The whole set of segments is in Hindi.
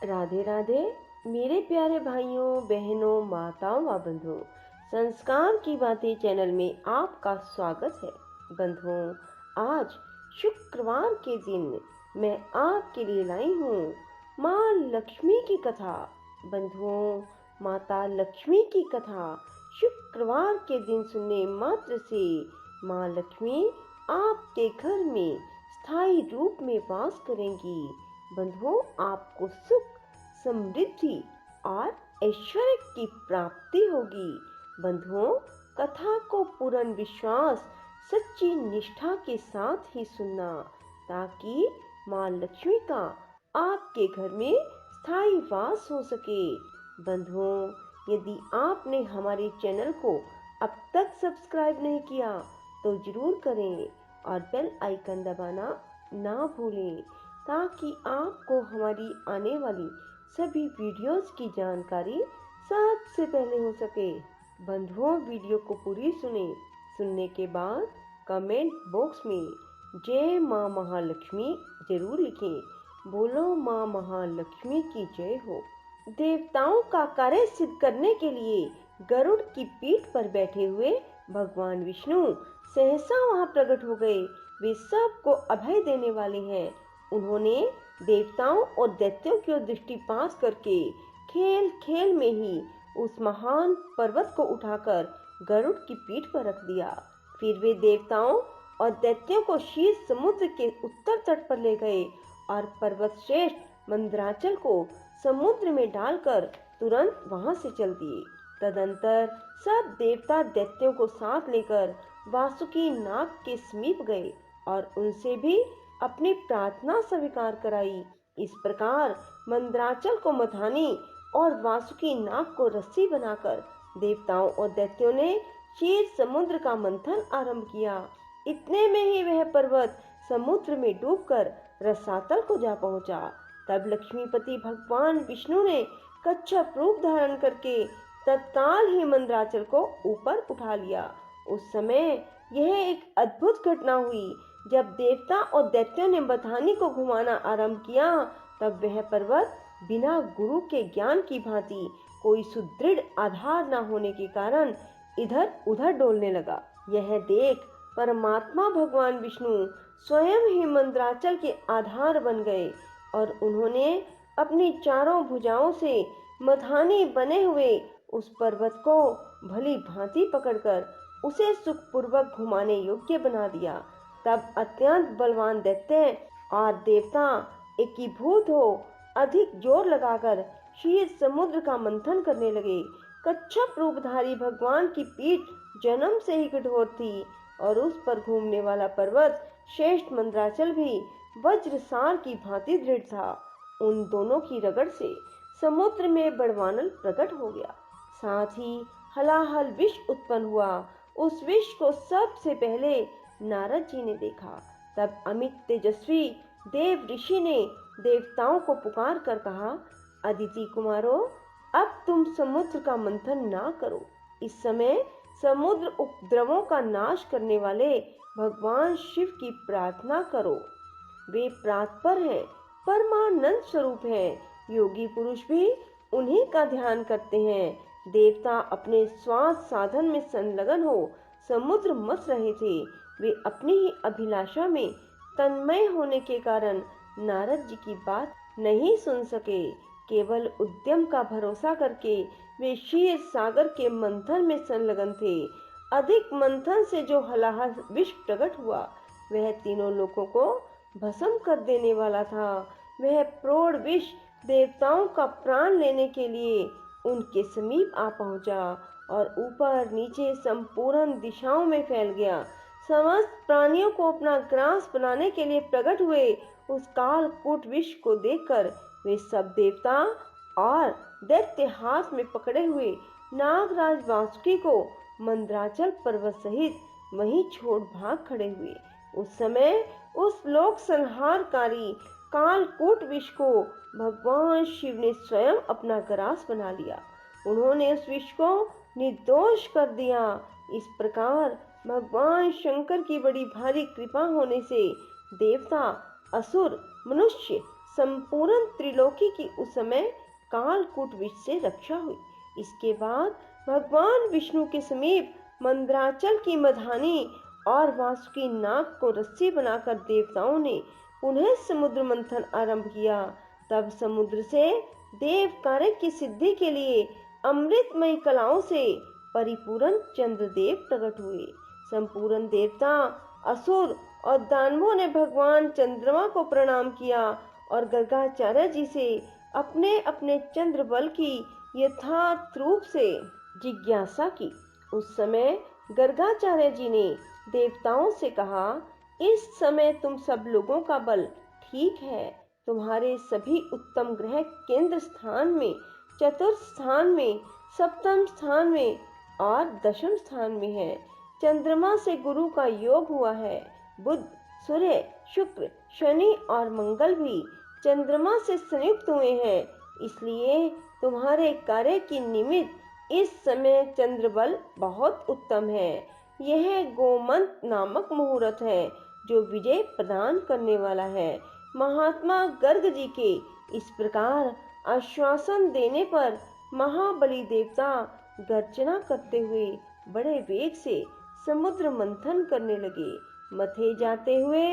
राधे राधे मेरे प्यारे भाइयों बहनों माताओं व बंधुओं। संस्कार की बातें चैनल में आपका स्वागत है। बंधुओं, आज शुक्रवार के दिन मैं आपके लिए लाई हूँ माँ लक्ष्मी की कथा। बंधुओं, माता लक्ष्मी की कथा शुक्रवार के दिन सुनने मात्र से माँ लक्ष्मी आपके घर में स्थायी रूप में वास करेंगी। बंधुओं, आपको सुख, समृद्धि और ऐश्वर्य की प्राप्ति होगी। बंधुओं, कथा को पूर्ण विश्वास, सच्ची निष्ठा के साथ ही सुनना, ताकि माँ लक्ष्मी का आपके घर में स्थायी वास हो सके। बंधुओं, यदि आपने हमारे चैनल को अब तक सब्सक्राइब नहीं किया तो जरूर करें और बेल आइकन दबाना ना भूलें, ताकि आपको हमारी आने वाली सभी वीडियोस की जानकारी सबसे पहले हो सके। बंधुओं, वीडियो को पूरी सुनने के बाद कमेंट बॉक्स में जय माँ महालक्ष्मी जरूर लिखें। बोलो माँ महालक्ष्मी की जय हो। देवताओं का कार्य सिद्ध करने के लिए गरुड़ की पीठ पर बैठे हुए भगवान विष्णु सहसा वहां प्रकट हो गए। वे सबको अभय देने वाले हैं। उन्होंने देवताओं और दैत्यों की ओर दृष्टिपात करके खेल खेल में ही उस महान पर्वत को उठाकर गरुड़ की पीठ पर रख दिया। फिर वे देवताओं और दैत्यों को क्षीर समुद्र के उत्तर तट पर ले गए और पर्वत श्रेष्ठ मंदराचल को समुद्र में डालकर तुरंत वहां से चल दिए। तदंतर सब देवता दैत्यों को साथ लेकर वासुकी नाग के समीप गए और उनसे भी अपनी प्रार्थना स्वीकार कराई। इस प्रकार मंदराचल को मथानी और वासुकी नाग को रस्सी बनाकर देवताओं और दैत्यों ने क्षीर समुद्र का मंथन आरंभ किया। इतने में ही वह पर्वत समुद्र में डूबकर रसातल को जा पहुंचा। तब लक्ष्मीपति भगवान विष्णु ने कच्छप रूप धारण करके तत्काल ही मंदराचल को ऊपर उठा लिया। उस समय यह एक अद्भुत घटना हुई। जब देवता और दैत्यों ने मथानी को घुमाना आरंभ किया, तब वह पर्वत बिना गुरु के ज्ञान की भांति कोई सुदृढ़ आधार न होने के कारण इधर उधर डोलने लगा। यह देख परमात्मा भगवान विष्णु स्वयं ही मंदराचल के आधार बन गए और उन्होंने अपनी चारों भुजाओं से मथानी बने हुए उस पर्वत को भली भांति पकड़कर उसे सुखपूर्वक घुमाने योग्य बना दिया। तब अत्यंत बलवान दैत्य और देवता एकीभूत हो अधिक जोर लगाकर क्षीर समुद्र का मंथन करने लगे। कच्छप रूपधारी भगवान की पीठ जन्म से ही कठोर थी और उस पर घूमने वाला पर्वत श्रेष्ठ मंदराचल भी वज्रसार की भांति दृढ़ था। उन दोनों की रगड़ से समुद्र में बड़वानल प्रकट हो गया। साथ ही हलाहल विष उत्पन्न हुआ। उस विष को सबसे पहले नारद जी ने देखा। तब अमित तेजस्वी देव ऋषि ने देवताओं को पुकार कर कहा, अदिति कुमारों, अब तुम समुद्र का मंथन ना करो। इस समय समुद्र उपद्रवों का नाश करने वाले भगवान शिव की प्रार्थना करो। वे प्रातपर हैं, परमानंद स्वरूप हैं। योगी पुरुष भी उन्हीं का ध्यान करते हैं। देवता अपने श्वास साधन में संलग्न हो समुद्र मथ रहे थे। वे अपनी ही अभिलाषा में तन्मय होने के कारण नारद जी की बात नहीं सुन सके। केवल उद्यम का भरोसा करके वे क्षीर सागर के मंथन में संलग्न थे। अधिक मंथन से जो हलाहल विष प्रकट हुआ, वह तीनों लोगों को भस्म कर देने वाला था। वह प्रौढ़ विष देवताओं का प्राण लेने के लिए उनके समीप आ पहुंचा और ऊपर नीचे संपूर्ण दिशाओं में फैल गया। समस्त प्राणियों को अपना ग्रास बनाने के लिए प्रकट हुए उस कालकूट विष को देखकर वे सब देवता और दैत्य हाथ में पकड़े हुए नागराज वासुकी को मंदराचल पर्वत सहित वहीं छोड़ भाग खड़े हुए। उस समय उस लोक संहारकारी कालकूट विष को भगवान शिव ने स्वयं अपना ग्रास बना लिया। उन्होंने उस विष को निर्दोष कर दिया। इस प्रकार भगवान शंकर की बड़ी भारी कृपा होने से देवता, असुर, मनुष्य संपूर्ण त्रिलोकी की उस समय कालकूट विष से रक्षा हुई। इसके बाद भगवान विष्णु के समीप मंदराचल की मधानी और वासुकी नाग को रस्सी बनाकर देवताओं ने पुनः समुद्र मंथन आरंभ किया। तब समुद्र से देव कार्य की सिद्धि के लिए अमृतमयी कलाओं से परिपूर्ण चंद्रदेव प्रकट हुए। संपूर्ण देवता, असुर और दानवों ने भगवान चंद्रमा को प्रणाम किया और गर्गाचार्य जी से अपने अपने चंद्र बल की यथार्थ रूप से जिज्ञासा की। उस समय गर्गाचार्य जी ने देवताओं से कहा, इस समय तुम सब लोगों का बल ठीक है। तुम्हारे सभी उत्तम ग्रह केंद्र स्थान में, चतुर्थ स्थान में, सप्तम स्थान में और दशम स्थान में है। चंद्रमा से गुरु का योग हुआ है। बुध, सूर्य, शुक्र, शनि और मंगल भी चंद्रमा से संयुक्त हुए हैं। इसलिए तुम्हारे कार्य की निमित्त इस समय चंद्र बल बहुत उत्तम है। यह गोमंत नामक मुहूर्त है जो विजय प्रदान करने वाला है। महात्मा गर्ग जी के इस प्रकार आश्वासन देने पर महाबली देवता गर्जना करते हुए बड़े वेग से समुद्र मंथन करने लगे। मथे जाते हुए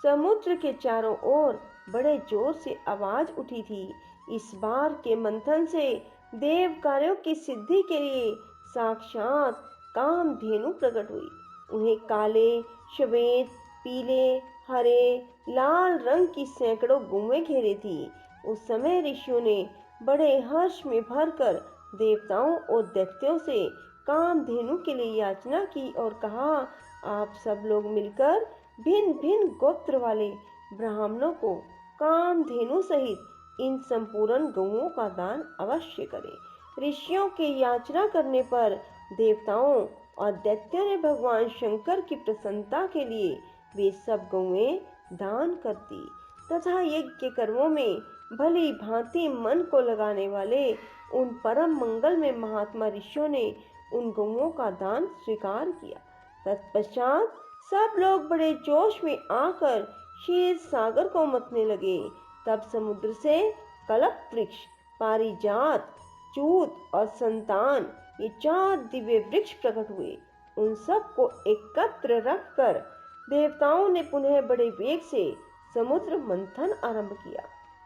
समुद्र के चारों ओर बड़े जोर से आवाज उठी थी। इस बार के मंथन से देव कार्यों की सिद्धि के लिए साक्षात कामधेनु प्रकट हुई। उन्हें काले, श्वेत, पीले, हरे, लाल रंग की सैकड़ों गौएं घेरे थी। उस समय ऋषियों ने बड़े हर्ष में भरकर देवताओं और दैत्यों से कामधेनु के लिए याचना की और कहा, आप सब लोग मिलकर भिन्न भिन्न गोत्र वाले ब्राह्मणों को कामधेनु सहित इन संपूर्ण गौओं का दान अवश्य करें। ऋषियों के याचना करने पर देवताओं और दैत्यों ने भगवान शंकर की प्रसन्नता के लिए वे सब गौएं दान कर दी तथा यज्ञ कर्मों में भली भांति मन को लगाने वाले उन परम मंगल में महात्मा ऋषियों ने उन गौओं का दान स्वीकार किया। तत्पश्चात सब लोग बड़े जोश में आकर क्षीर सागर को मतने लगे। तब समुद्र से कल्प वृक्ष, पारिजात, चूत और संतान, ये 4 दिव्य वृक्ष प्रकट हुए। उन सब को एकत्र रखकर देवताओं ने पुनः बड़े वेग से समुद्र मंथन आरंभ किया।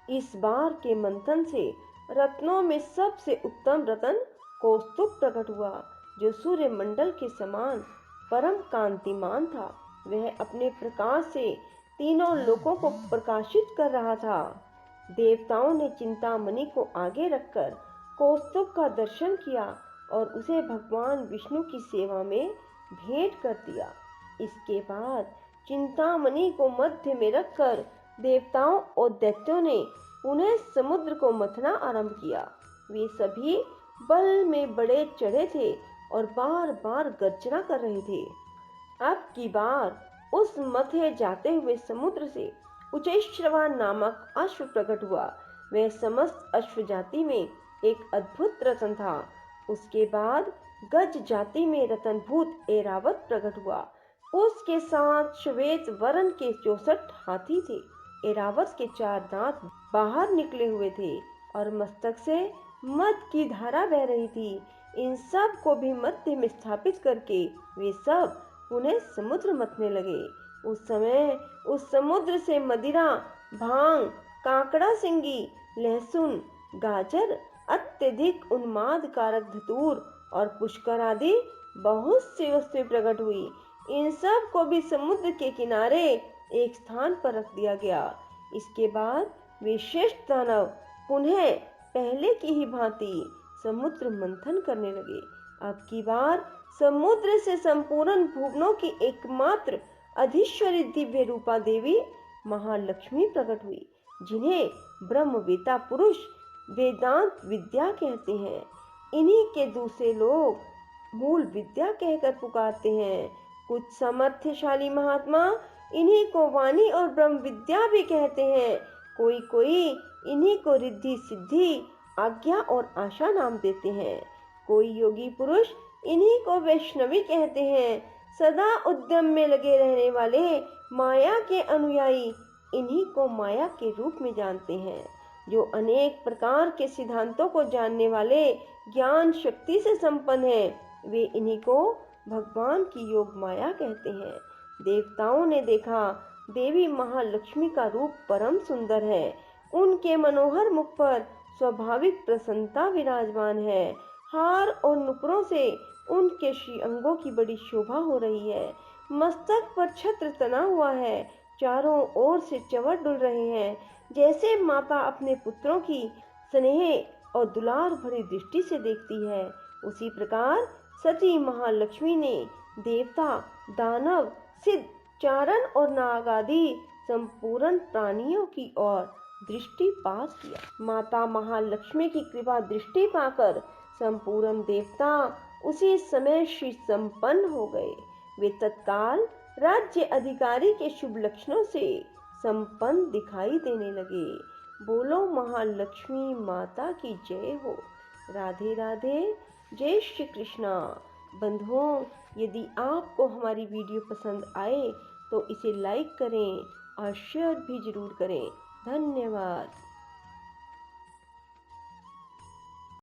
इस बार के मंथन से रत्नों में सबसे उत्तम रत्न कौस्तुभ प्रकट हुआ, जो सूर्य मंडल के समान परम कांतिमान था। वह अपने प्रकाश से तीनों लोकों को प्रकाशित कर रहा था। देवताओं ने चिंतामणि को आगे रखकर कौस्तुभ का दर्शन किया और उसे भगवान विष्णु की सेवा में भेंट कर दिया। इसके बाद चिंतामणि को मध्य में रखकर देवताओं और दैत्यों ने पुनः समुद्र को मथना आरंभ किया। वे सभी बल में बड़े चढ़े थे और बार बार गर्जना कर रहे थे। अब की बार उस मथे जाते हुए समुद्र से उच्चैश्रवा नामक अश्व प्रकट हुआ। वह समस्त अश्व जाति में एक अद्भुत रतन था। उसके बाद गज जाति में रतनभूत ऐरावत प्रकट हुआ। उसके साथ श्वेत वर्ण के 64 हाथी थे। ऐरावत के 4 दांत बाहर निकले हुए थे और मस्तक से मद की धारा बह रही थी। इन सब को भी मध्य में स्थापित करके वे सब पुनः समुद्र मथने लगे। उस समय उस समुद्र से मदिरा, भांग, काकड़ा सिंगी, लहसुन, गाजर, अत्यधिक उन्माद कारक धतूर और पुष्कर आदि बहुत सी वस्तुएं प्रकट हुई। इन सब को भी समुद्र के किनारे एक स्थान पर रख दिया गया। इसके बाद वे श्रेष्ठ दानव पुनः पहले की ही भांति समुद्र मंथन करने लगे। अब की बार समुद्र से संपूर्ण भुवनों की एकमात्र अधीश्वरी दिव्य रूपा देवी महालक्ष्मी प्रकट हुई, जिन्हें ब्रह्मवेता पुरुष वेदांत विद्या कहते हैं। इन्हीं के दूसरे लोग मूल विद्या कहकर पुकारते हैं। कुछ सामर्थ्यशाली महात्मा इन्हीं को वाणी और ब्रह्म विद्या भी कहते हैं। कोई कोई इन्हीं को रिद्धि सिद्धि, आज्ञा और आशा नाम देते हैं। कोई योगी पुरुष इन्हीं को वैष्णवी कहते हैं। सदा उद्यम में लगे रहने वाले माया के अनुयायी इन्हीं को माया के रूप में जानते हैं। जो अनेक प्रकार के सिद्धांतों को जानने वाले ज्ञान शक्ति से संपन्न हैं, वे इन्हीं को भगवान की योग माया कहते हैं। देवताओं ने देखा, देवी महालक्ष्मी का रूप परम सुंदर है। उनके मनोहर मुख पर स्वाभाविक प्रसन्नता विराजमान है। हार और नुपुरों से उनके श्री अंगों की बड़ी शोभा हो रही है। मस्तक पर छत्र तना हुआ है। चारों ओर से चंवर डुल रहे हैं। जैसे माता अपने पुत्रों की स्नेह और दुलार भरी दृष्टि से देखती है, उसी प्रकार सती महालक्ष्मी ने देवता, दानव, सिद्ध, चारण और नाग आदि संपूर्ण प्राणियों की ओर दृष्टिपात किया। माता महालक्ष्मी की कृपा दृष्टि पाकर संपूर्ण देवता उसी समय श्री संपन्न हो गए। वे तत्काल राज्य अधिकारी के शुभ लक्षणों से संपन्न दिखाई देने लगे। बोलो महालक्ष्मी माता की जय हो। राधे राधे। जय श्री कृष्णा। बंधुओं, यदि आपको हमारी वीडियो पसंद आए तो इसे लाइक करें और शेयर भी जरूर करें। धन्यवाद।